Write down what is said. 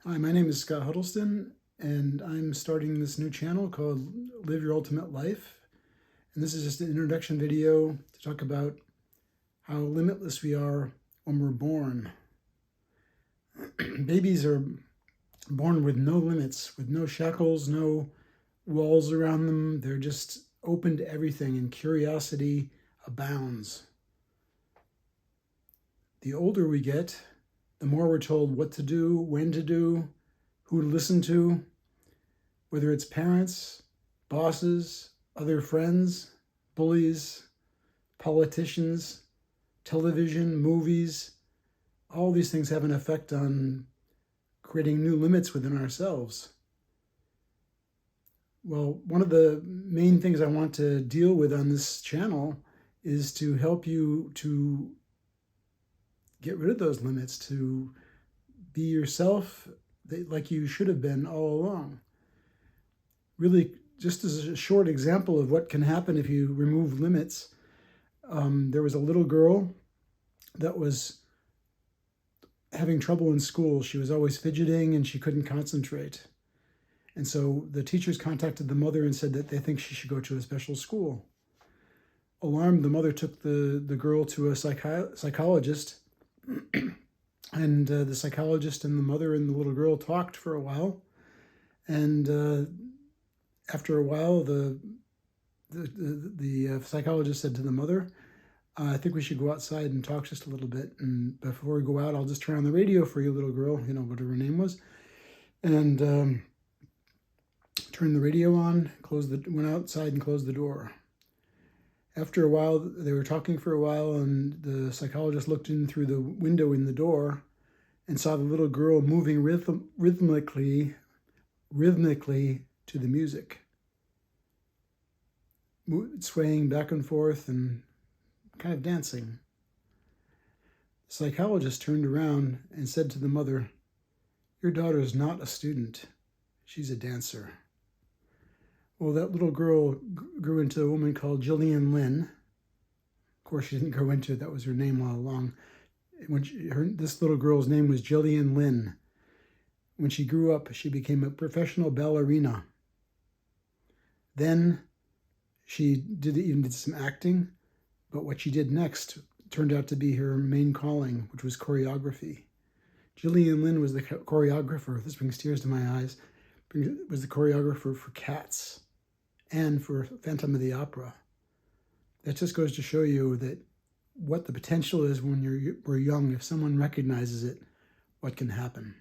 Hi, my name is Scott Huddleston, and I'm starting this new channel called Live Your Ultimate Life. And this is just an introduction video to talk about how limitless we are when we're born. Babies are born with no limits, with no shackles, no walls around them. They're just open to everything, and curiosity abounds. The older we get, the more we're told what to do, when to do, who to listen to, whether it's parents, bosses, other friends, bullies, politicians, television, movies. All these things have an effect on creating new limits within ourselves. Well, one of the main things I want to deal with on this channel is to help you to get rid of those limits, to be yourself like you should have been all along. Really, just as a short example of what can happen if you remove limits, there was a little girl that was having trouble in school. She was always fidgeting and she couldn't concentrate. And so the teachers contacted the mother and said that they think she should go to a special school. Alarmed, the mother took the girl to a psychologist. And the psychologist and the mother and the little girl talked for a while. And after a while, the psychologist said to the mother, I think we should go outside and talk just a little bit. And before we go out, I'll just turn on the radio for you, little girl, whatever her name was. And turned the radio on, went outside and closed the door. After a while, they were talking for a while, and the psychologist looked in through the window in the door and saw the little girl moving rhythmically to the music, swaying back and forth and kind of dancing. The psychologist turned around and said to the mother, "Your daughter is not a student. She's a dancer." Well, that little girl grew into a woman called Jillian Lynn. Of course, she didn't grow into it. That was her name all along. This little girl's name was Jillian Lynn. When she grew up, she became a professional ballerina. Then she even did some acting, but what she did next turned out to be her main calling, which was choreography. Jillian Lynn was the choreographer. This brings tears to my eyes. Was the choreographer for Cats and for Phantom of the Opera. That just goes to show you that what the potential is when we're young. If someone recognizes it, what can happen.